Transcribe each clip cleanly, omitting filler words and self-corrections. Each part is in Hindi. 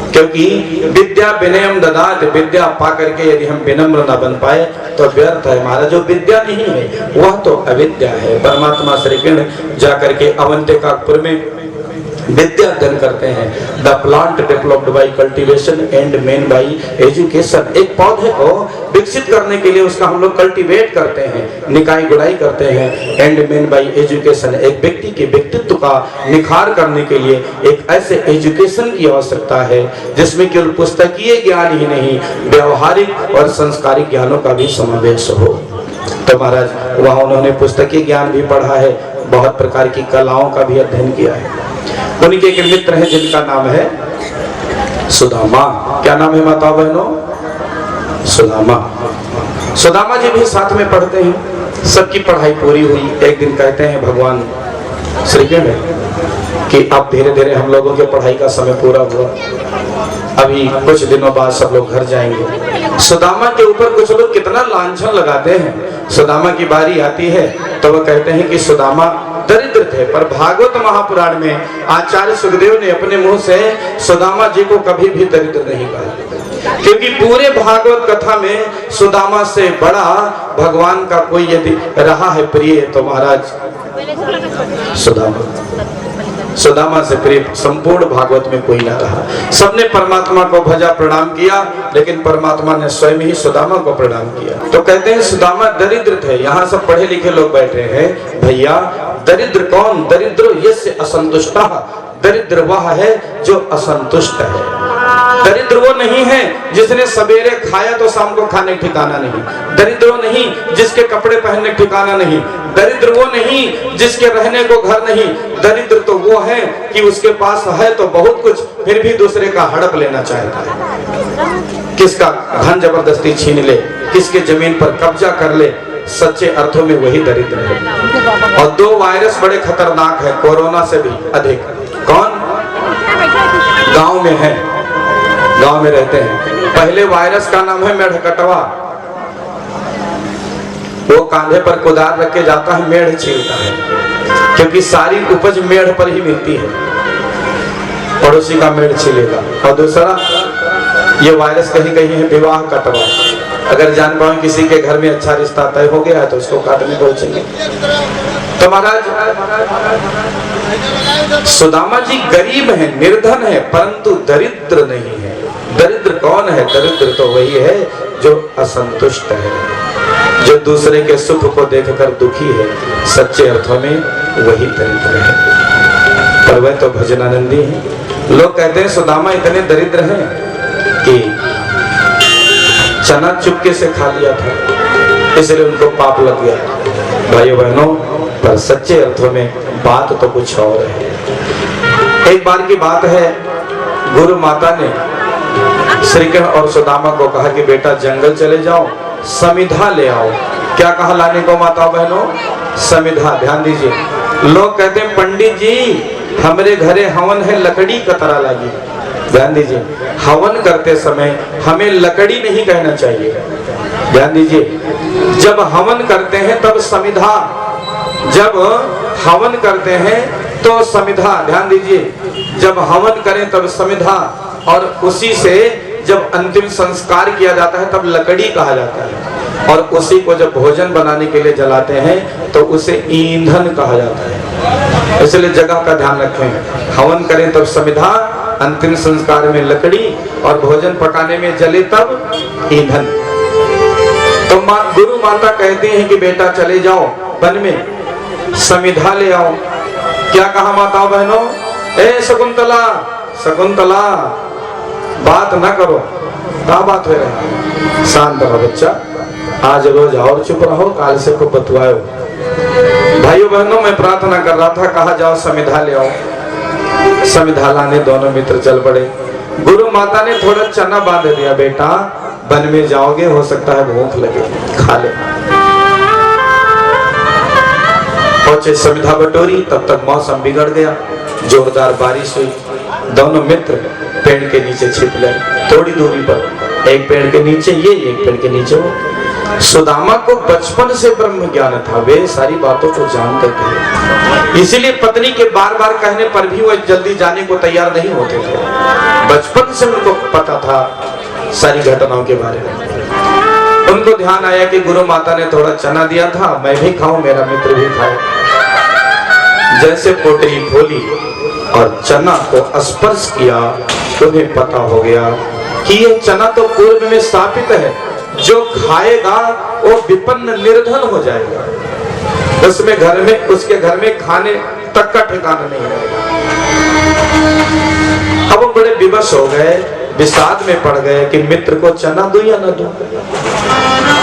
क्योंकि विद्या विनयम ददात, विद्या पा करके यदि हम विनम्र न बन पाए तो व्यर्थ है हमारा। जो विद्या नहीं है वह तो अविद्या है। परमात्मा श्री कृष्ण जाकर के अवंतिकापुर में विद्या अध्ययन करते हैं। The plant developed by cultivation and main by education. एक पौधे को विकसित करने के लिए उसका हम लोग कल्टीवेट करते हैं, निकाई गुड़ाई करते हैं। एंड मेन बाई एजुकेशन, एक व्यक्ति के व्यक्तित्व का निखार करने के लिए एक ऐसे एजुकेशन की आवश्यकता है जिसमें केवल पुस्तकीय ज्ञान ही नहीं, व्यवहारिक और संस्कारिक ज्ञानों का भी समावेश हो। तो महाराज वहाँ उन्होंने पुस्तकीय ज्ञान भी पढ़ा है, बहुत प्रकार की कलाओं का भी अध्ययन किया है। उन्हीं के एक मित्र हैं जिनका नाम है सुदामा। क्या नाम है माता बहनों? सुदामा। सुदामा जी भी साथ में पढ़ते हैं। सबकी पढ़ाई पूरी हुई। एक दिन कहते हैं भगवान श्री कृष्ण कि अब धीरे धीरे हम लोगों के पढ़ाई का समय पूरा हुआ, अभी कुछ दिनों बाद सब लोग घर जाएंगे। सुदामा के ऊपर कुछ लोग कितना लांछन लगाते हैं। सुदामा की बारी आती है तो वह कहते हैं कि सुदामा दरिद्र थे, पर भागवत महापुराण में आचार्य सुखदेव ने अपने मुंह से सुदामा जी को कभी भी दरिद्र नहीं कहा, क्योंकि पूरे भागवत कथा में सुदामा से बड़ा भगवान का कोई यदि रहा है प्रिय तो महाराज सुदामा। सुदामा से प्रिय संपूर्ण भागवत में कोई ना रहा। सबने परमात्मा को भजा प्रणाम किया, लेकिन परमात्मा ने स्वयं ही सुदामा को प्रणाम किया। तो कहते हैं सुदामा दरिद्र थे। यहाँ सब पढ़े लिखे लोग बैठे हैं। भैया दरिद्र कौन? दरिद्र यस्य असंतुष्ट। दरिद्र वह है जो असंतुष्ट है। दरिद्र वो नहीं है जिसने सवेरे खाया तो शाम को खाने ठिकाना नहीं। दरिद्र वो नहीं जिसके कपड़े पहनने ठिकाना नहीं। दरिद्र वो नहीं जिसके रहने को घर नहीं। दरिद्र तो वो है कि उसके पास है तो बहुत कुछ, फिर भी दूसरे का हड़प लेना चाहता है, किसका धन जबरदस्ती छीन ले, किसके जमीन पर कब्जा कर ले। सच्चे अर्थों में वही दरिद्र है। और दो वायरस बड़े खतरनाक है, कोरोना से भी अधिक। कौन? गांव में है, गांव में रहते हैं। पहले वायरस का नाम है मेढ़कटवा। वो कांधे पर कुदार रख के जाता है, मेढ़ छीलता है, क्योंकि सारी उपज मेढ़ पर ही मिलती है, पड़ोसी का मेढ़ छीलेगा। और दूसरा ये वायरस कहीं कहीं है विवाह कटवा। अगर जान पाओ किसी के घर में अच्छा रिश्ता तय हो गया है तो उसको काटने पहुंचेंगे। तो महाराज सुदामा जी गरीब हैं, निर्धन है, परंतु दरिद्र नहीं है। दरिद्र कौन है? दरिद्र तो वही है जो असंतुष्ट है, जो दूसरे के सुख को देखकर दुखी है। सच्चे अर्थों में वही दरिद्र है, पर वह तो भजनानंदी है। लोग कहते हैं सुदामा इतने दरिद्र हैं कि चना चुपके से खा लिया था, इसलिए उनको पाप लग गया। भाइयों बहनों, पर सच्चे अर्थों में बात तो कुछ और है। एक बार की बात है, गुरु माता ने श्री कृष्ण और सुदामा को कहा कि बेटा जंगल चले जाओ, समिधा ले आओ। क्या कहा लाने को माता बहनों? समिधा। ध्यान दीजिए, लोग कहते हैं पंडित जी हमारे घरे हवन है, लकड़ी कतरा लगी। ध्यान दीजिए, हवन करते समय हमें लकड़ी नहीं कहना चाहिए। ध्यान दीजिए, जब हवन करते हैं तब समिधा, जब हवन करते हैं तो समिधा। ध्यान दीजिए, जब हवन करें तब समिधा, और उसी से जब अंतिम संस्कार किया जाता है तब लकड़ी कहा जाता है, और उसी को जब भोजन बनाने के लिए जलाते हैं तो उसे ईंधन कहा जाता है। इसलिए जगह का ध्यान रखें। हवन करें तब समिधा, अंतिम संस्कार में लकड़ी, और भोजन पकाने में जले तब ईंधन। तो गुरु माता कहती हैं कि बेटा चले जाओ वन में, समिधा ले आओ। क्या कहा माता बहनों? ए शकुंतला, शकुंतला बात ना करो। क्या बात हो रही? शांत रहो बच्चा, आज रोज और चुप रहो, काल से को बतवाओ। भाइयों बहनों, मैं प्रार्थना कर रहा था, कहा जाओ समिधा ले आओ। समिधा लाने दोनों मित्र चल पड़े। गुरु माता ने थोड़ा चना बांध दिया, बेटा वन में जाओगे, हो सकता है भूख लगे, खा ले। पहुंचे, समिधा बटोरी, तब तक मौसम बिगड़ गया, जोरदार बारिश हुई। दोनों मित्र पेड़ के नीचे छिप गए, थोड़ी दूरी पर एक पेड़ के नीचे ये, एक पेड़ के नीचे वो। सुदामा को बचपन से ब्रह्म ज्ञान था, वे सारी बातों को जानते थे, इसीलिए पत्नी के बार बार कहने पर भी वो जल्दी जाने को तैयार नहीं होते थे। बचपन से उनको पता था सारी घटनाओं के बारे में। उनको ध्यान आया कि गुरु माता ने थोड़ा चना दिया था, मैं भी खाऊं, मेरा मित्र भी खाए। जैसे पोटली खोली और चना को स्पर्श किया, उन्हें पता हो गया कि यह चना तो पूर्व में स्थापित है, जो खाएगा वो विपन्न निर्धन हो जाएगा, उसमें घर में, उसके घर में खाने तक का ठिकाना नहीं रहेगा। अब वो बड़े विवश हो गए, विषाद में पड़ गए कि मित्र को चना दूं या न दूं,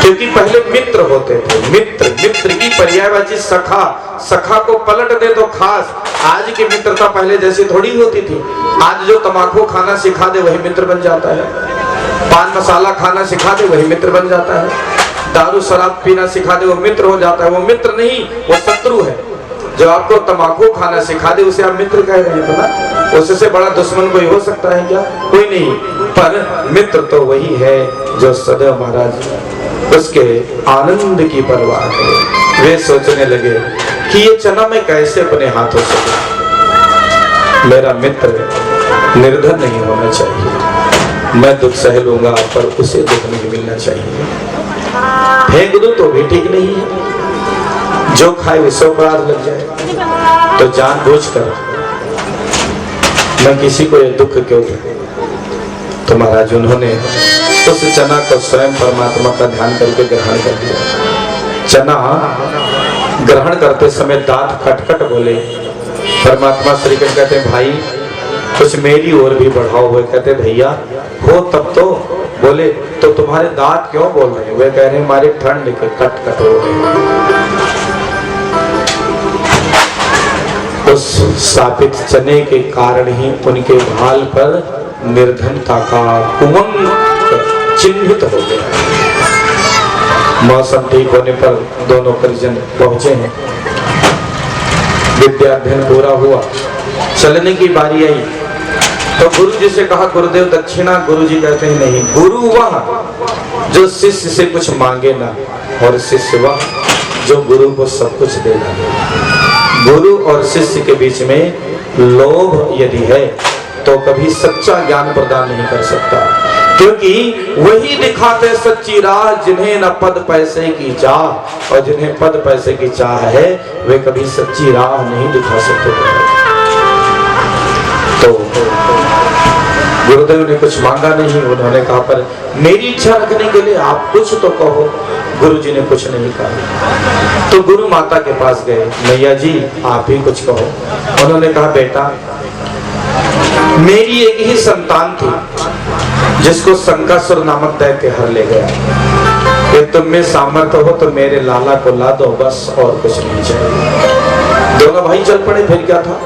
क्योंकि पहले मित्र होते थे। मित्र, मित्र की पर्यायवाची सखा, सखा को पलट दे तो खास। आज की मित्रता पहले जैसी थोड़ी होती थी। आज जो तम्बाकू खाना सिखा दे वही मित्र बन जाता है, पान मसाला खाना सिखा दे वही मित्र बन जाता है, दारू शराब पीना सिखा दे वो मित्र हो जाता है। वो मित्र नहीं, वो शत्रु है। जो आपको तम्बाकू खाना सिखा दे उसे आप मित्र कह रहे हैं ना, उससे बड़ा दुश्मन कोई हो सकता है क्या? कोई नहीं। पर मित्र तो वही है जो सदैव महाराज उसके आनंद की परवाह करे। वे सोचने लगे कि ये चना मैं कैसे अपने हाथों से दूं? मेरा मित्र निर्धन नहीं होना चाहिए, मैं दुख सह लूंगा पर उसे दुख नहीं मिलना चाहिए। फेंक दूं तो भी ठीक नहीं है, जो खाए उसे अपराध लग जाए। तो जानबूझकर मैं किसी को ये दुख क्यों दूं? तो महाराज उन्होंने उस चना को स्वयं परमात्मा का ध्यान करके ग्रहण कर दिया। चना ग्रहण करते समय दांत खटखट बोले। परमात्मा श्री कृष्ण कहते हैं भाई कुछ मेरी ओर भी बढ़ाओ हुए। कहते भैया हो तब तो। बोले तो तुम्हारे दांत क्यों बोल रहे हैं? वे कह रहे हैं हमारे ठंड के खटखट हो रहे। उस स्थापित चने के कारण ही उनके भाल पर निर्धनता का कुमंग चिन्हित हो गया। मौसम ठीक होने पर दोनों परिजन पहुंचे हैं, विद्या अध्ययन पूरा हुआ, चलने की बारी आई तो गुरु जी से कहा गुरुदेव दक्षिणा। गुरु जी कहते हैं नहीं, गुरु वह जो शिष्य से कुछ मांगे ना, और शिष्य वह जो गुरु को सब कुछ दे दे। गुरु और शिष्य के बीच में लोभ यदि है तो कभी सच्चा ज्ञान प्रदान नहीं कर सकता, क्योंकि वही दिखाते सच्ची राह जिन्हें न पद पैसे की चाह, और जिन्हें पद पैसे की चाह है वे कभी सच्ची राह नहीं दिखा सकते। तो गुरुदेव ने कुछ मांगा नहीं, उन्होंने कहा पर मेरी इच्छा रखने के लिए आप कुछ तो कहो। गुरु जी ने कुछ नहीं कहा तो गुरु माता के पास गए, मैया जी आप ही कुछ कहो। उन्होंने कहा बेटा मेरी एक ही संतान थी जिसको शंकासुर नामक दैत्य हर ले गया। कि तुम में सामर्थ्य हो तो मेरे लाला को ला दो बस, और कुछ नहीं चाहिए। दोनों भाई चल पड़े। फिर क्या था,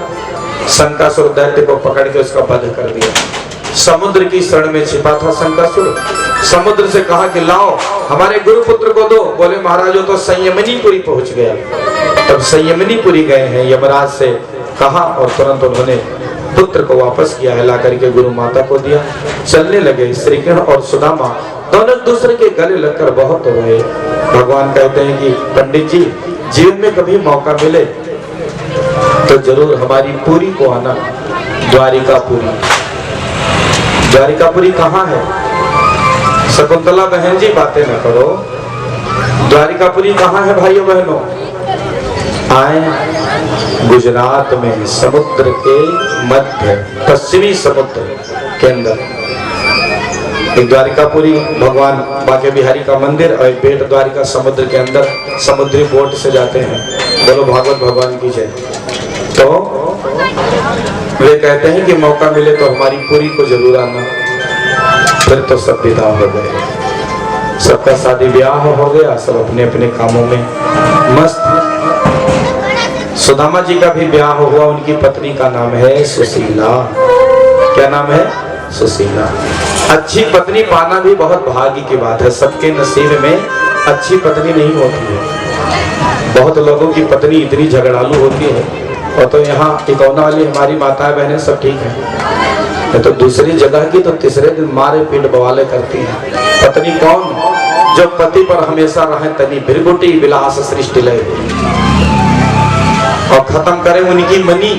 शंकासुर दैत्य को पकड़ के उसका वध कर दिया। समुद्र की शरण में छिपा था शंकासुर। समुद्र से कहा कि लाओ हमारे गुरुपुत्र को दो। बोले महाराज वो तो संयमनीपुरी पहुंच गया। तब संयमनीपुरी गए हैं, यमराज से कहा और तुरंत उन्होंने पुत्र को वापस किया है, ला करके गुरु माता को दिया। चलने लगे। श्री कृष्ण और सुदामा दोनों एक दूसरे के गले लगकर बहुत रोए। भगवान कहते हैं कि पंडित जी जीवन में कभी मौका मिले तो जरूर हमारी पुरी को आना। द्वारिकापुरी, द्वारिकापुरी कहाँ है? शकुंतला बहन जी बातें न करो, द्वारिकापुरी कहाँ है भाइयों बहनों? आए गुजरात में समुद्र के मध्य पश्चिमी समुद्र के अंदर एक द्वारिकापुरी भगवान बाके बिहारी का मंदिर और एक बेट द्वारिका समुद्र के अंदर समुद्री बोट से जाते हैं। बोलो भागवत भगवान की जय। तो वे कहते हैं कि मौका मिले तो हमारी पुरी को जरूर आना। फिर तो सब विदा हो गए, सबका शादी ब्याह हो गया, सब अपने अपने कामों में मस्त। सुदामा जी का भी ब्याह हुआ, उनकी पत्नी का नाम है सुशीला। क्या नाम है? सुशीला। अच्छी पत्नी पाना भी बहुत भाग्य की बात है। सबके नसीब में अच्छी पत्नी नहीं होती है। बहुत लोगों की पत्नी इतनी झगड़ालू होती है। और तो यहाँ टिकौना वाली हमारी माताएं बहनें सब ठीक है, तो दूसरी जगह की तो तीसरे दिन मारे पीट बवाले करती है। पत्नी कौन? जो पति पर हमेशा रहे तनी भृगुटी विलास सृष्टि लय, और खत्म करे उनकी मनी,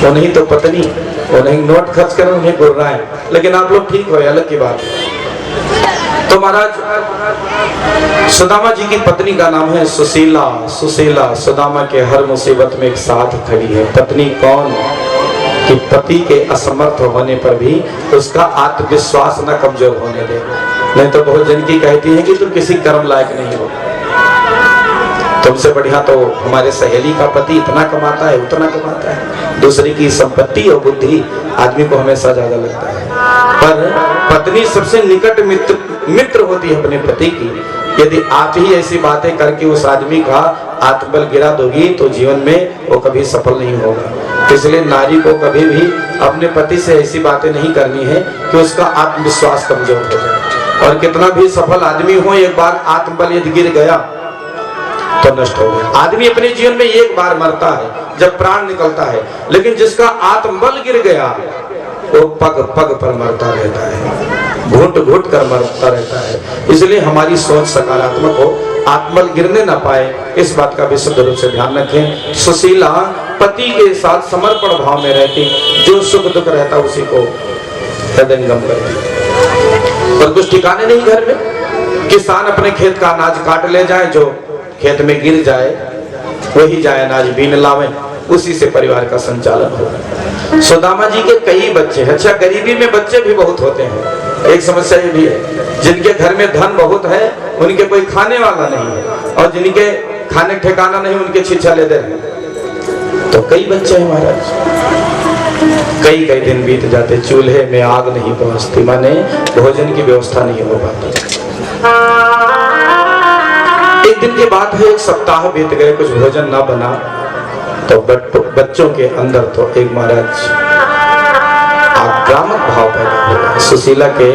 वो नहीं तो पत्नी, वो नहीं नोट खर्च करे उन्हें गुर रहा है। लेकिन आप लोग ठीक हो, अलग की बात। तो महाराज सुदामा जी की पत्नी का नाम है सुशीला। सुशीला सुदामा के हर मुसीबत में एक साथ खड़ी है। पत्नी कौन? कि पति के असमर्थ होने पर भी उसका आत्मविश्वास न कमजोर होने दे। नहीं तो बहुत जन की कहती है कि तुम किसी कर्म लायक नहीं हो, तुमसे बढ़िया तो हमारे सहेली का पति इतना कमाता है, उतना कमाता है। दूसरी की संपत्ति और बुद्धि आदमी को हमेशा ज्यादा लगता है। पर पत्नी सबसे निकट मित्र होती है अपने पति की। यदि आप ही ऐसी बातें करके उस आदमी का आत्मबल गिरा दोगी तो जीवन में वो कभी सफल नहीं होगा। इसलिए नारी को कभी भी अपने पति से ऐसी बातें नहीं करनी है कि उसका आत्मविश्वास कमजोर हो जाए। और कितना भी सफल आदमी हो, एक बार आत्मबल यदि गिर गया तो नष्ट हो गया। आदमी अपने जीवन में एक बार मरता है जब प्राण निकलता है, लेकिन जिसका आत्मबल गिर गया वो पग पग पर मरता रहता है, घुट घुट कर मरता रहता है। इसलिए हमारी सोच सकारात्मक हो, आत्मबल गिरने ना पाए, इस बात का विशुद्ध रूप से ध्यान रखें। सुशीला पति के साथ समर्पण भाव में रहती, जो सुख दुख रहता उसी को हृदयंगम करती। पर कुछ ठिकाने नहीं घर में। किसान अपने खेत का अनाज काट ले जाए, जो खेत में गिर जाए वही जाए अनाज बीन लावे, उसी से परिवार का संचालन हो। सुदामा जी के कई बच्चे हैं। अच्छा, गरीबी में बच्चे भी बहुत होते हैं। एक समस्या ये भी है, जिनके घर में धन बहुत है उनके कोई खाने वाला नहीं है, और जिनके खाने ठिकाना नहीं उनके छिछा लेते हैं। तो कई बच्चे हैं महाराज, कई कई दिन बीत जाते, चूल्हे में आग नहीं पहुंचती, माने भोजन की व्यवस्था नहीं हो पाती। एक दिन की बात है, एक सप्ताह बीत गए, कुछ भोजन ना बना, तो बच्चों के अंदर तो एक महाराज आक्रामक भाव पैदा हुआ। सुशीला के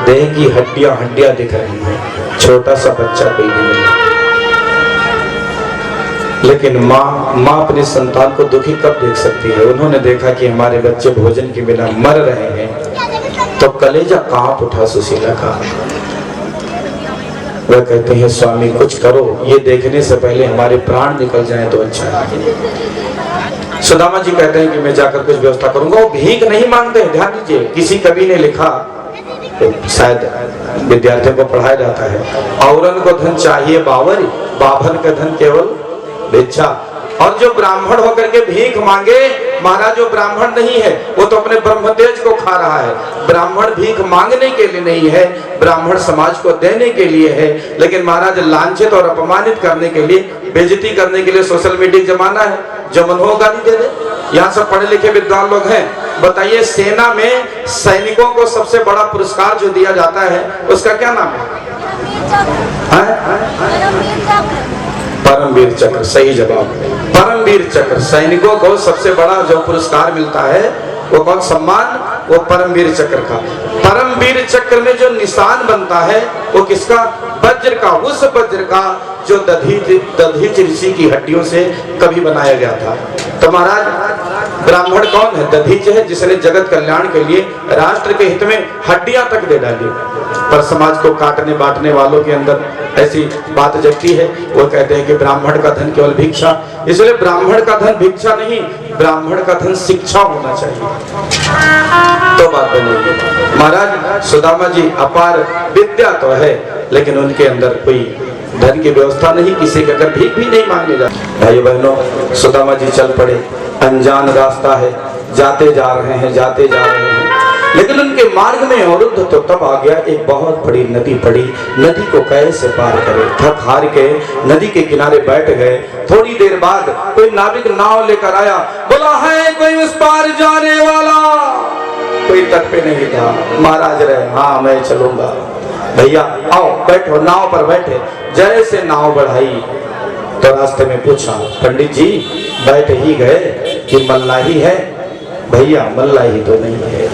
देह की हड्डियां दिख रही हैं, छोटा सा बच्चा कोई भी नहीं। लेकिन माँ अपने संतान को दुखी कब देख सकती है? उन्होंने देखा कि हमारे बच्चे भोजन के बिना मर रहे हैं, तो कलेजा कांप उठा सुशीला का। वह कहते हैं, स्वामी कुछ करो, ये देखने से पहले हमारे प्राण निकल जाएं तो अच्छा है। सुदामा जी कहते हैं कि मैं जाकर कुछ व्यवस्था करूंगा। वो भीख नहीं मांगते हैं, ध्यान दीजिए। किसी कवि ने लिखा, तो शायद विद्यार्थियों को पढ़ाया जाता है, औरन को धन चाहिए बावर, बाभन का धन केवल भिक्षा। और जो ब्राह्मण होकर के भीख मांगे, महाराज जो ब्राह्मण नहीं है वो तो अपने ब्रह्मतेज को खा रहा है। ब्राह्मण भीख मांगने के लिए नहीं है, ब्राह्मण समाज को देने के लिए है। लेकिन महाराज लांछित और अपमानित करने के लिए, बेइज्जती करने के लिए सोशल मीडिया जमाना है, जो मन हो गाली दे दे। यहाँ सब पढ़े लिखे विद्वान लोग हैं, बताइए सेना में सैनिकों को सबसे बड़ा पुरस्कार जो दिया जाता है उसका क्या नाम है? परमवीर चक्र। सही जवाब, परमवीर चक्र। सैनिकों को सबसे बड़ा जो पुरस्कार मिलता है वो कौन सम्मान? वो परमवीर चक्र का। परमवीर चक्र में जो निशान बनता है वो किसका? वज्र का। उस वज्र का जो दधीच ऋषि की हड्डियों से कभी बनाया गया था। तो महाराज ब्राह्मण कौन है? दधीच है, जिसने जगत कल्याण के लिए राष्ट्र के हित में हड्डियां तक दे डाली। पर समाज को काटने बांटने वालों के अंदर ऐसी बात जगती है, वो कहते हैं कि ब्राह्मण का धन केवल भिक्षा। इसलिए ब्राह्मण का धन भिक्षा नहीं, ब्राह्मण का धन शिक्षा होना चाहिए, तो बात बनेगी। महाराज सुदामा जी अपार विद्या तो है, लेकिन उनके अंदर कोई धन की व्यवस्था नहीं, किसी के अगर भीख भी नहीं मांगने जाते। भाई बहनों, सुदामा जी चल पड़े, अनजान रास्ता है, जाते जा रहे हैं, लेकिन उनके मार्ग में अवरुद्ध तो तब आ गया, एक बहुत बड़ी नदी पड़ी। नदी को कैसे पार करे? थक हार के नदी के किनारे बैठ गए। थोड़ी देर बाद कोई नाविक नाव लेकर आया, बोला है कोई उस पार जाने वाला? कोई तट पे नहीं था। महाराज रहे, हाँ मैं चलूंगा। भैया आओ बैठो, नाव पर बैठे। जैसे नाव बढ़ाई तो रास्ते में पूछा, पंडित जी बैठ ही गए कि मल्लाही है? भैया मल्लाही तो नहीं है।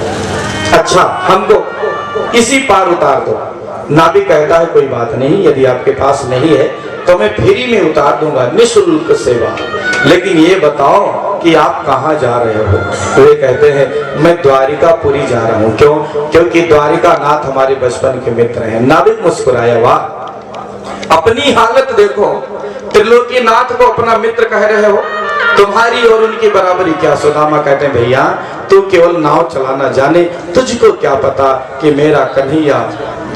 अच्छा हमको इसी पार उतार दो। नाविक कहता है कोई बात नहीं, यदि आपके पास नहीं है तो मैं फ्री में उतार दूंगा, निःशुल्क सेवा। लेकिन ये बताओ कि आप कहाँ जा रहे हो? वे कहते हैं मैं द्वारिकापुरी जा रहा हूँ। क्यों? क्योंकि द्वारिका नाथ हमारे बचपन के मित्र हैं। नाविक मुस्कुराया, वाह, अपनी हालत देखो, त्रिलोकी नाथ को अपना मित्र कह रहे हो, तुम्हारी और उनकी बराबरी क्या? सुदामा कहते हैं भैया तू केवल नाव चलाना जाने, तुझको क्या पता कि मेरा कन्हैया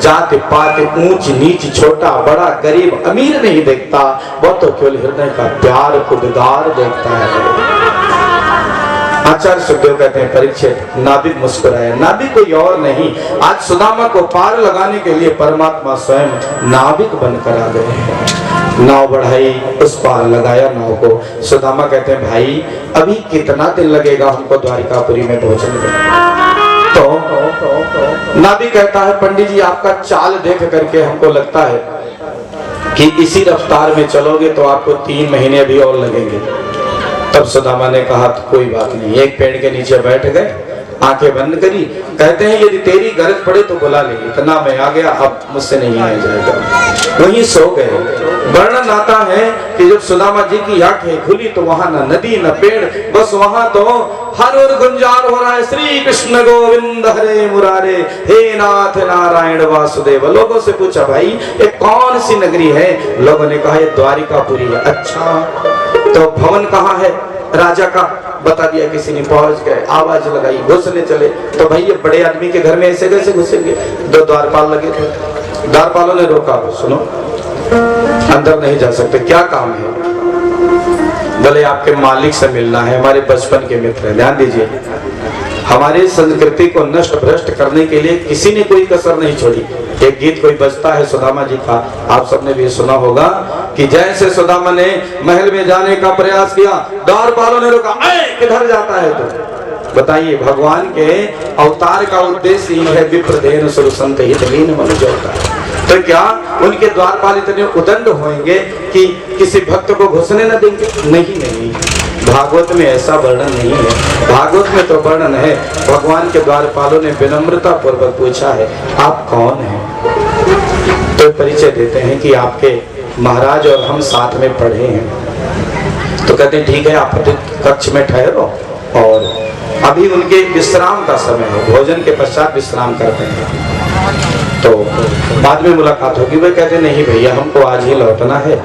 जात पात ऊंच नीच छोटा बड़ा गरीब अमीर नहीं देखता, वो तो केवल हृदय का प्यार उद्गार देखता है। आचार्य सुखदेव कहते हैं परीक्षित, नाविक मुस्कुराया। नाविक कोई और नहीं, आज सुदामा को पार लगाने के लिए परमात्मा स्वयं नाविक बनकर आ गए हैं। नाव बढ़ाई, उस पार लगाया नाव को। सुदामा कहते हैं भाई अभी कितना दिन लगेगा हमको द्वारिकापुरी में पहुंचने में? तो नाविक कहता है पंडित जी आपका चाल देख करके हमको लगता है कि इसी रफ्तार में चलोगे तो आपको 3 महीने भी और लगेंगे। तब सुदामा ने कहा तो कोई बात नहीं। एक पेड़ के नीचे बैठ गए, आंखें बंद करी, कहते हैं यदि तेरी गरज पड़े तो बुला ले, इतना मैं आ गया, अब मुझसे नहीं आया जाएगा। वहीं सो गए। वर्णन आता है कि जब सुदामा जी की आंखें खुली तो वहां न नदी न पेड़, बस वहां तो हर और गुंजार हो रहा है, श्री कृष्ण गोविंद हरे मुरारे, हे नाथ नारायण वासुदेव। लोगों से पूछा भाई ये कौन सी नगरी है? लोगों ने कहा ये द्वारिकापुरी है। अच्छा तो भवन कहाँ है राजा का? बता दिया किसी ने। पहुंच गए, आवाज लगाई, घुसने चले तो भाई ये बड़े आदमी के घर में ऐसे कैसे घुसेंगे? 2 द्वारपाल लगे थे। द्वारपालों ने रोका, सुनो अंदर नहीं जा सकते, क्या काम है? बोले आपके मालिक से मिलना है, हमारे बचपन के मित्र हैं। ध्यान दीजिए, हमारी संस्कृति को नष्ट भ्रष्ट करने के लिए किसी ने कोई कसर नहीं छोड़ी। एक गीत कोई बजता है सुदामा जी का, आप सबने भी सुना होगा कि जैसे सुदामा ने महल में जाने का प्रयास किया, द्वारपालों ने रोका, किधर जाता है तो? बताइए, भगवान के अवतार का उद्देश्य ही है विप्रदेन सुर संत हित लीन मन जोता। तो क्या उनके द्वारपाल इतने उदंड होंगे कि किसी भक्त को घुसने न देंगे? नहीं नहीं, भागवत में ऐसा वर्णन नहीं है। भागवत में तो वर्णन है, भगवान के द्वारपालों ने विनम्रता पूर्वक पूछा है आप कौन हैं? तो परिचय देते हैं कि आपके महाराज और हम साथ में पढ़े हैं। तो कहते हैं ठीक है आप कक्ष में ठहरो, और अभी उनके विश्राम का समय है, भोजन के पश्चात विश्राम करते हैं, तो बाद में मुलाकात होगी। वे कहते नहीं भैया हमको आज ही लौटना है,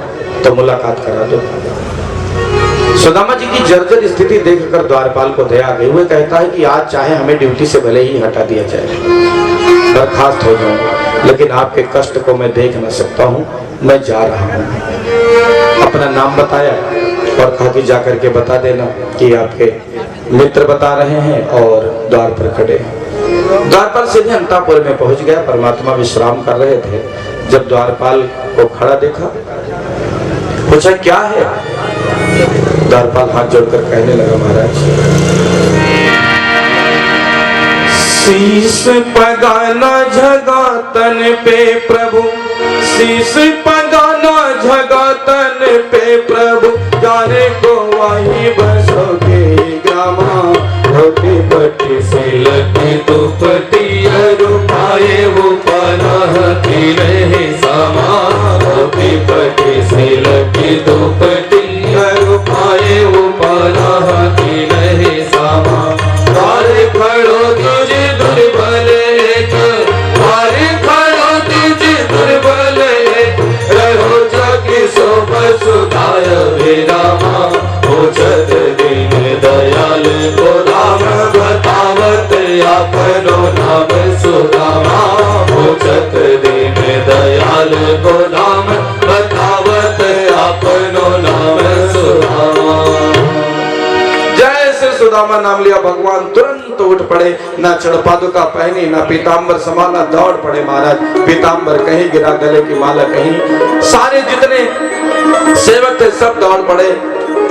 तो मुलाकात करा दो। सुदामा जी की जर्जर स्थिति देखकर द्वारपाल को दया आ गई। वो कहता है कि आज चाहे हमें ड्यूटी से भले ही हटा दिया जाए, बर्खास्त हो जाऊं, लेकिन आपके कष्ट को मैं देख न सकता हूँ, मैं जा रहा हूँ। अपना नाम बताया और कहा कि जाकर के बता देना कि आपके मित्र बता रहे हैं और द्वार पर खड़े हैं। द्वारपाल सीधे अंतापुर में पहुंच गया। परमात्मा विश्राम कर रहे थे। जब द्वारपाल को खड़ा देखा, पूछा क्या है? द्वारपाल हाथ जोड़कर कहने लगा महाराज शीश पगाना झगा तन पे प्रभु, शीश पगाना झगा तन पे प्रभु, जाने को वही बसोगे ग्रामा, धोती पट्टी सिलती दुपट्टी रुपाए वो पनाहती रहे सामा, धोती पट्टी सिलती दुपट्टी रुपाए वो पनाहती रहे सामा। तारे खड़ो तुझे दुर्बल एक, तारे खड़ो तुझे दुर्बल एक, रहो जाके सो बसुदाय विरामा, पूछत दीन दयाल को नाम बतावत अपनो नाम सुदामा, पूछत दीन दयाल को नाम बतावत अपनो नाम सुदामा। जैसे सुदामा नाम लिया भगवान तुरंत उठ पड़े, ना चढ़पादुका पहनी ना पीताम्बर समाना, दौड़ पड़े महाराज। पीताम्बर कहीं गिरा, गले की माला कहीं, सारे जितने सेवक थे सब दौड़ पड़े,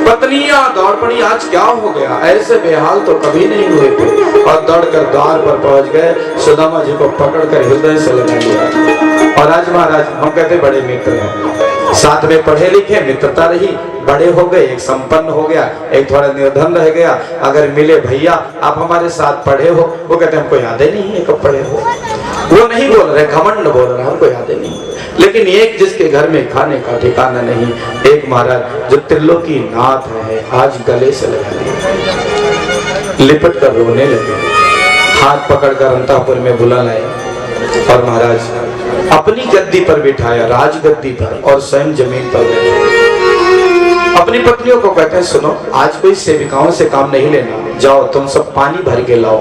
पत्नियां दौड़ पड़ी। आज क्या हो गया? ऐसे बेहाल तो कभी नहीं हुए थे। और दौड़कर द्वार पर पहुंच गए, सुदामा जी को पकड़कर हृदय से लगा लिया। और आज महाराज हम कहते बड़े मित्र हैं, साथ में पढ़े लिखे, मित्रता रही, बड़े हो गए, एक संपन्न हो गया, एक थोड़ा निर्धन रह गया। अगर मिले भैया आप हमारे साथ पढ़े हो, वो कहते हमको याद ही नहीं है कब पढ़े हो। वो नहीं बोल रहे, घमंड बोल रहा, हमको याद नहीं। लेकिन एक जिसके घर में खाने का ठिकाना नहीं, एक महाराज जो त्रिलोकी नाथ है, आज गले से लगा लिया। लिपट कर रोने लगे, हाथ पकड़कर अंतःपुर में बुला लाए और महाराज अपनी गद्दी पर बिठाया, राज गद्दी पर, और स्वयं जमीन पर बैठे। अपनी पत्नियों को कहते हैं सुनो, आज कोई सेविकाओं से काम नहीं लेना, जाओ तुम सब पानी भर के लाओ,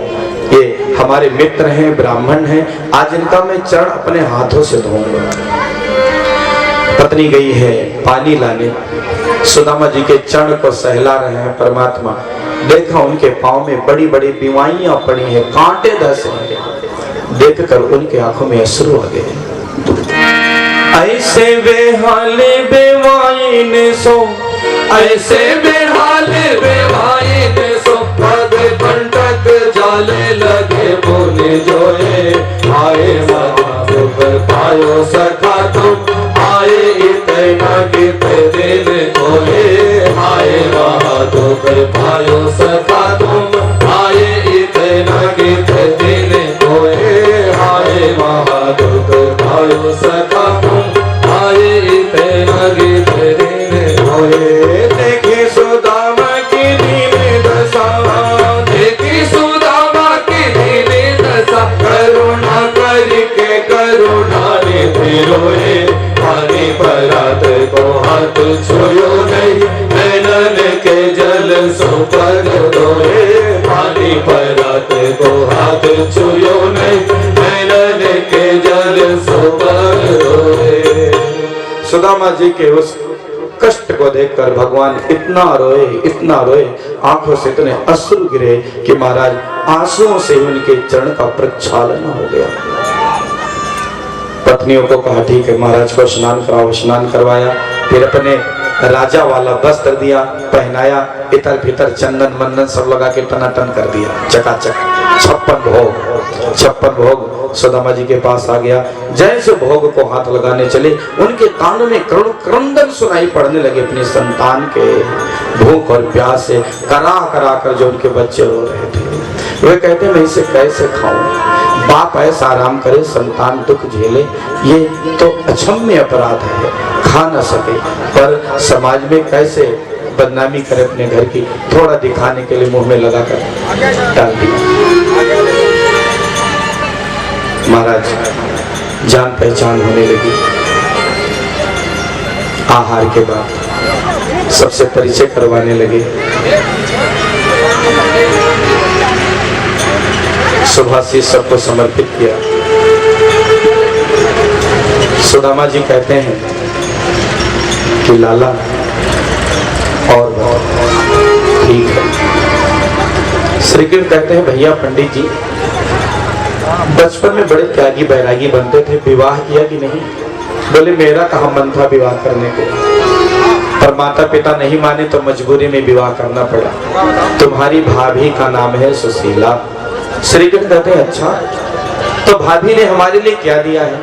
ये हमारे मित्र हैं, ब्राह्मण हैं, आज इनका मैं चरण अपने हाथों से धोऊंगा। पत्नी गई है पानी लाने, सुदामा जी के चरण को सहला रहे हैं परमात्मा। देखा उनके पांव में बड़ी बड़ी बीमारियां पड़ी हैं, कांटे धसे हैं। देखकर उनके आंखों में अश्रु आ गए। ऐसे बेहाले बेवाइन सो, ऐसे बेहाले बेवाइन सो, पग पंटक जाले लगे बोले जोए, आए माधव पायो सखा तुम, आए इतना गीत दिन बोले, आए माधव पायो सखा तुम, आए इतना गीत दिन बोले, आए माधव पायो सखा तुम, आए इतना गीत दिन बोले। देखी सुदामा की दीन दशा, देखी सुदामा की दीन दशा, करुणा करके करुणा निधि रोए, पानी परात को हाथ छुयो नहीं, नैनन के जल सो पर धोए, पानी परात को हाथ छुयो नहीं, नैनन के जल सो पर धोए। सुदामा जी के उस कष्ट को देखकर भगवान इतना रोए, आंखों से इतने अश्रु गिरे कि महाराज आंसुओं से उनके चरण का प्रक्षालन हो गया। पत्नियों को कहा ठीक है महाराज को स्नान कराओ, स्नान करवाया, फिर अपने राजा वाला वस्त्र दिया, पहनाया, इतर भीतर चंदन मंदन सब लगा के टनाटन कर दिया, चकाचक 56 भोग सुदामा जी के पास आ गया। जैसे भोग को हाथ लगाने चले, उनके कानों में क्रंदन सुनाई पड़ने लगे अपनी संतान के, भूख और प्यास से करा करा कर जो उनके बच्चे रो रहे थे। वे कहते मैं इसे कैसे खाऊं, बाप ऐसा आराम करे, संतान दुख झेले, ये तो अक्षम्य अपराध है, खा न सके, पर समाज में कैसे बदनामी करे अपने घर की, थोड़ा दिखाने के लिए मुंह में लगा कर डाल दिया। महाराज जान पहचान होने लगी। आहार के बाद सबसे परिचय करवाने लगे। सुबह से सबको समर्पित किया। सुदामा जी कहते हैं कि लाला और ठीक है। श्री कृष्ण कहते हैं भैया पंडित जी बचपन में बड़े त्यागी बैरागी बनते थे, विवाह किया कि नहीं? बोले मेरा कहाँ मन था विवाह करने को, पर माता पिता नहीं माने तो मजबूरी में विवाह करना पड़ा। तुम्हारी भाभी का नाम है सुशीला। श्री कृष्ण कहते हैं अच्छा, तो भाभी ने हमारे लिए क्या दिया है?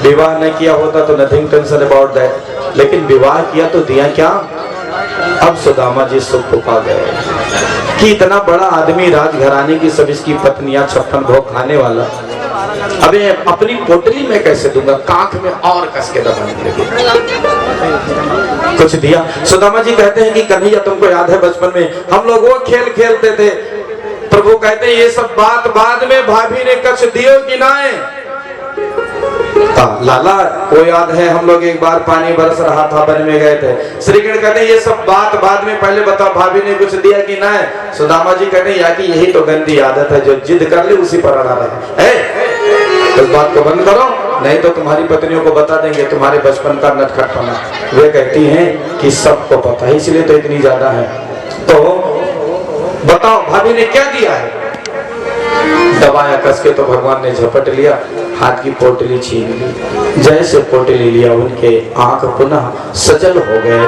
विवाह न किया होता तो नथिंग टेंशन अबाउट दैट, लेकिन विवाह किया तो दिया क्या? अब सुदामा जी सुख पा गए कि इतना बड़ा आदमी राजघराने की सब इसकी पत्नियां 56 भोग खाने वाला, अबे अपनी पोटली में कैसे दूंगा, कांख में और कस के दबाने लगे। कुछ दिया। सुदामा जी कहते हैं कि कन्हैया तुमको याद है बचपन में हम लोग वो खेल खेलते थे, प्रभु कहते हैं ये सब बात बाद में भाभी ने कुछ दियो कि ना है? लाला वो याद है हम लोग एक बार पानी बरस रहा था, वन में गए थे। श्री कृष्ण कहते हैं ये सब बात बाद में, पहले बताओ भाभी ने कुछ दिया कि ना है? सुदामा जी कहते हैं या कि यही तो गंदी आदत है, जो जिद कर ले उसी पर अड़ा रहा है। इस बात को बंद करो, नहीं तो तुम्हारी पत्नियों को बता देंगे तुम्हारे बचपन का नटखटपना। वे कहती हैं कि सबको पता है इसलिए तो इतनी ज्यादा है। तो बताओ भाभी ने क्या दिया है? दबाया कस के तो भगवान ने झपट लिया, हाथ की पोटली छीन ली। जैसे पोटली लिया उनके आंख पुनः सजल हो गए।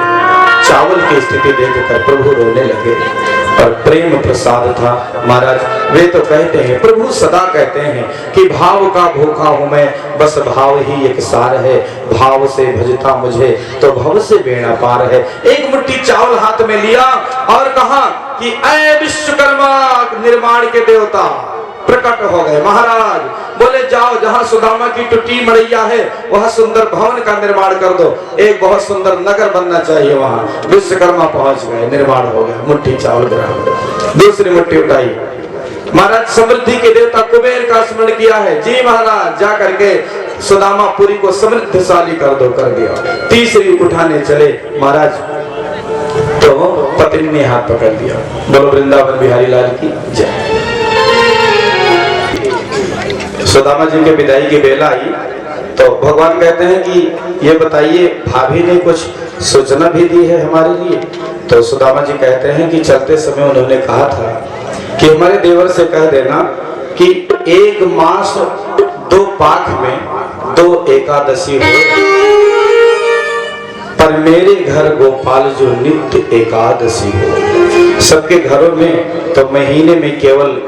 चावल की स्थिति देखकर प्रभु रोने लगे, पर प्रेम प्रसाद था महाराज। वे तो कहते हैं, प्रभु सदा कहते हैं कि भाव का भूखा हूं मैं, बस भाव ही एक सार है, भाव से भजता मुझे तो भव से बेड़ा पार है। एक मुट्ठी चावल हाथ में लिया और कहा कि ऐ विश्वकर्मा निर्माण के देवता प्रकट हो गए। महाराज बोले जा जाओ जहाँ सुदामा की टूटी मड़ैया है वहाँ सुंदर भवन का निर्माण कर दो, एक बहुत सुंदर नगर बनना चाहिए वहाँ। विश्वकर्मा पहुंच गए, निर्माण हो गया, मुट्ठी चावल ग्रहण, दूसरी मुट्ठी उठाई, महाराज समृद्धि के देवता कुबेर का स्मरण किया है, जी महाराज जा करके सुदामापुरी को समृद्धशाली कर दो, कर दिया। तीसरी उठाने चले महाराज तो पत्नी ने हाथ पकड़ दिया। बोलो वृंदावन बिहारी लाल की जय। सुदामा जी के विदाई की बेला आई तो भगवान कहते हैं कि ये बताइए भाभी ने कुछ सूचना भी दी है हमारे लिए। तो सुदामा जी कहते हैं कि चलते समय उन्होंने कहा था कि हमारे देवर से कह देना कि एक मास 2 पाख में 2 एकादशी हो, पर मेरे घर गोपाल जो नित्य एकादशी हो। सबके घरों में तो महीने में केवल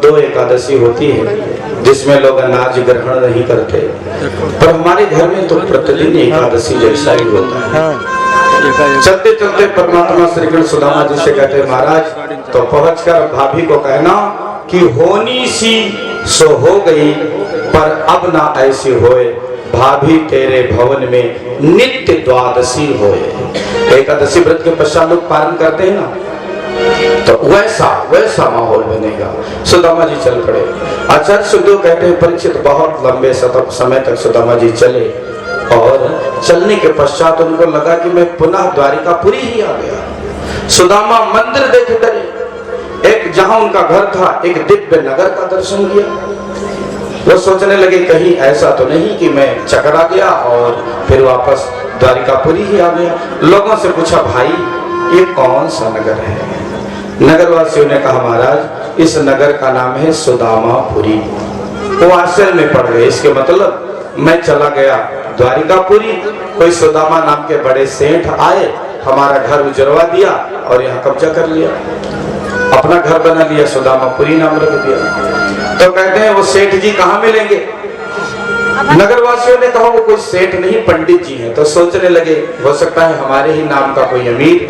2 एकादशी होती है जिसमें लोग अनाज ग्रहण नहीं करते, पर हमारे घर में तो प्रतिदिन एकादशी जैसा ही होता है। चलते चलते परमात्मा श्री कृष्ण सुदामा जी से कहते हैं महाराज तो पहुंचकर भाभी को कहना कि होनी सी सो हो गई, पर अब ना ऐसी होए, भाभी तेरे भवन में नित्य द्वादशी होए। एकादशी व्रत के पश्चात लोग पारण करते हैं ना, तो वैसा माहौल बनेगा। सुदामा जी चल पड़े। आचार्य सुखदेव कहते हैं परीक्षित बहुत लंबे समय तक सुदामा जी चले और चलने के पश्चात उनको लगा कि मैं पुनः द्वारिकापुरी ही आ गया। सुदामा मंदिर देख डरे, एक जहां उनका घर था एक दिव्य नगर का दर्शन किया। वो सोचने लगे कहीं ऐसा तो नहीं कि मैं चकरा गया और फिर वापस द्वारिकापुरी ही आ गया। लोगों से पूछा भाई ये कौन सा नगर है? नगरवासियों ने कहा महाराज इस नगर का नाम है सुदामापुरी। वो आश्चर्य में पड़ गए, इसके मतलब मैं चला गया द्वारिकापुरी, कोई सुदामा नाम के बड़े सेठ आए, हमारा घर उजरवा दिया और यहाँ कब्जा कर लिया, अपना घर बना लिया, सुदामापुरी नाम रख दिया। तो कहते हैं वो सेठ जी कहाँ मिलेंगे? नगरवासियों ने कहा वो कोई सेठ नहीं पंडित जी हैं। तो सोचने लगे हो सकता है हमारे ही नाम का कोई अमीर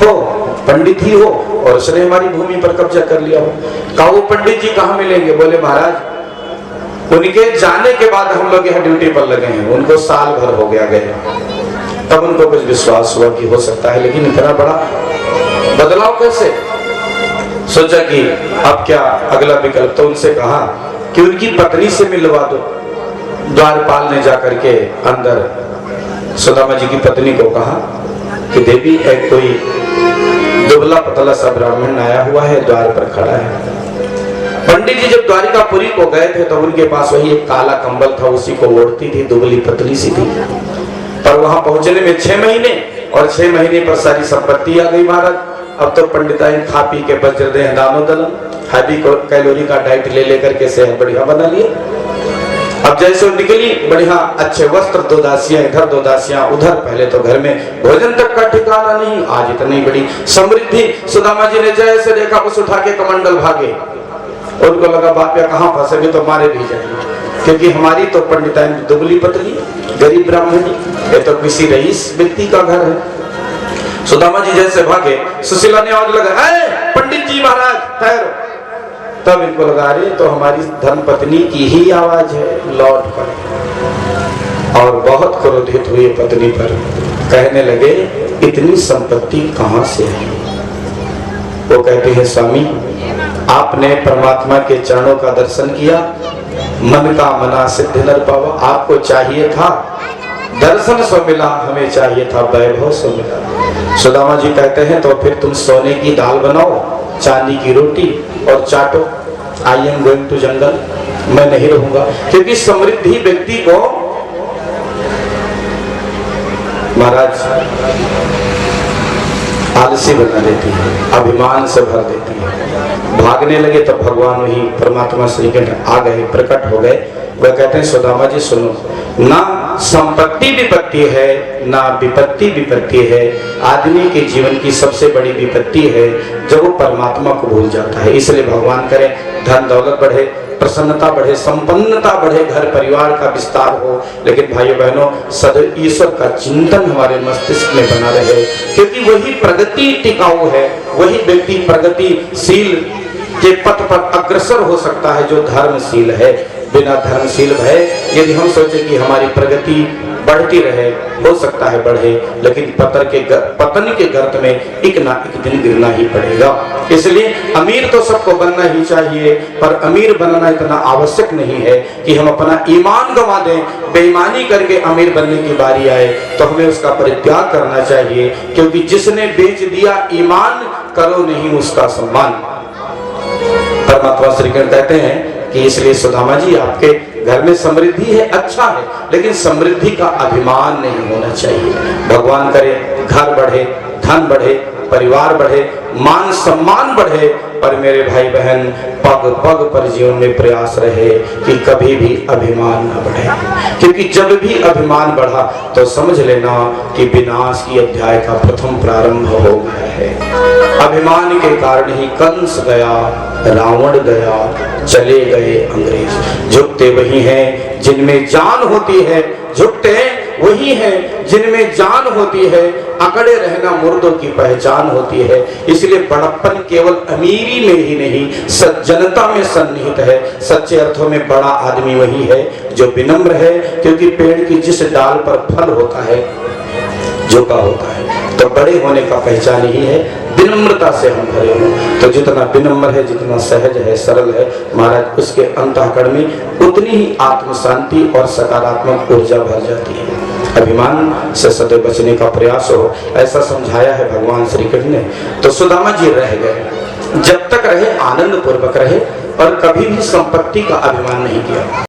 हो, पंडित ही हो और उसने हमारी भूमि पर कब्जा कर लिया हो। कहा वो पंडित जी कहाँ मिलेंगे? बोले महाराज उनके जाने के बाद हम लोग यहाँ ड्यूटी पर लगे हैं, उनको साल भर हो गया गए। तब उनको कुछ विश्वास हुआ कि हो सकता है, लेकिन इतना बड़ा बदलाव कैसे? सोचा कि अब क्या अगला विकल्प, तो उनसे कहा कि उनकी पत्नी से मिलवा दो। द्वारपाल ने जाकर के अंदर सुदामा जी की पत्नी को कहा कि देवी एक कोई दुबला पतला सा ब्राह्मण आया हुआ है, द्वार पर खड़ा है। पंडित जी जब द्वारिकापुरी को गए थे तो उनके पास वही एक काला कंबल था, उसी को ओढ़ती थी, दुबली पतली सी थी। पर वहां पहुंचने में 6 महीने और 6 महीने पर सारी संपत्ति आ गई महाराज। अब तो पंडिताइन खा पी के बच रहे हैं दानो दलम, हैवी कैलोरी का डाइट ले लेकर के सेहत बढ़िया बना लिया। अब जैसे निकली बढ़िया अच्छे वस्त्र, 2 दासियां इधर 2 दासियां उधर, पहले तो घर में भोजन तक का ठिकाना नहीं, आज इतनी बड़ी समृद्धि। सुदामा जी ने जैसे देखा बस उठा के कमंडल भागे। उनको लगा बाप या कहाँ फंसे भी तो मारे भी जाएंगे, क्योंकि हमारी तो पंडिताइन दुबली पतली गरीब ब्राह्मणी, ये तो किसी रईस व्यक्ति का घर है। सुदामा जी जैसे भागे, सुशीला ने आवाज लगा पंडित जी महाराज ठहरो। तब इनको लगा अरे तो हमारी धर्मपत्नी की ही आवाज है, लौट पड़े और बहुत क्रोधित हुए पत्नी पर। कहने लगे इतनी संपत्ति कहां से है? वो कहते हैं स्वामी आपने परमात्मा के चरणों का दर्शन किया, मन का मना सिद्ध नर पावा। आपको चाहिए था दर्शन सो मिला, हमें चाहिए था वैभव सो मिला। सुदामा जी कहते हैं तो फिर तुम सोने की दाल बनाओ, चांदी की रोटी और चाटो। आई एम गोइंग टू जंगल, मैं नहीं रहूंगा। क्योंकि समृद्धि व्यक्ति को महाराज आलसी बना देती है, अभिमान से भर देती है। भागने लगे तो भगवान वही परमात्मा श्री कृष्ण आ गए, प्रकट हो गए। वह कहते हैं सुदामा जी सुनो, ना संपत्ति विपत्ति है ना विपत्ति विपत्ति है। आदमी के जीवन की सबसे बड़ी विपत्ति है जब वो परमात्मा को भूल जाता है। इसलिए भगवान करे धन दौलत बढ़े, प्रसन्नता बढ़े, संपन्नता बढ़े, घर परिवार का विस्तार हो, लेकिन भाइयों बहनों सदैव ईश्वर का चिंतन हमारे मस्तिष्क में बना रहे, क्योंकि वही प्रगति टिकाऊ है। वही व्यक्ति प्रगतिशील के पथ पर अग्रसर हो सकता है जो धर्मशील है। बिना धर्मशील भय यदि हम सोचे कि हमारी प्रगति बढ़ती रहे, हो सकता है बढ़े, लेकिन पतन के गर्त में एक ना एक दिन गिरना ही पड़ेगा। इसलिए अमीर तो सबको बनना ही चाहिए, पर अमीर बनना इतना आवश्यक नहीं है कि हम अपना ईमान गंवा दें। बेईमानी करके अमीर बनने की बारी आए तो हमें उसका परित्याग करना चाहिए, क्योंकि जिसने बेच दिया ईमान, करो नहीं उसका सम्मान। परमात्मा श्री कृष्ण कहते हैं कि इसलिए सुदामा जी, आपके घर में समृद्धि है, अच्छा है, लेकिन समृद्धि का अभिमान नहीं होना चाहिए। भगवान करे घर बढ़े, धन बढ़े, परिवार बढ़े, मान सम्मान बढ़े, पर मेरे भाई बहन पग पग पर जीवन में प्रयास रहे कि कभी भी अभिमान न बढ़े, क्योंकि जब भी अभिमान बढ़ा तो समझ लेना कि विनाश की अध्याय का प्रथम प्रारंभ हो गया है। अभिमान के कारण ही कंस गया, रावण गया, चले गए अंग्रेज। झुकते वही हैं जिनमें जान होती है, झुकते वही हैं जिनमें जान होती है, अकड़े रहना मुर्दों की पहचान होती है। इसलिए बड़प्पन केवल अमीरी में ही नहीं, सज्जनता में सन्निहित है। सच्चे अर्थों में बड़ा आदमी वही है जो विनम्र है, क्योंकि पेड़ की जिस डाल पर फल होता है, झुका होता है, तो बड़े होने का पहचान ही है विनम्रता से हम भरे हों। तो जितना विनम्र है, जितना सहज है, सरल है महाराज, उसके अंतःकरण में उतनी ही आत्म शांति और सकारात्मक ऊर्जा भर जाती है। अभिमान से सदैव बचने का प्रयास हो, ऐसा समझाया है भगवान श्री कृष्ण ने। तो सुदामा जी रह गए, जब तक रहे आनंद पूर्वक रहे और कभी भी संपत्ति का अभिमान नहीं किया।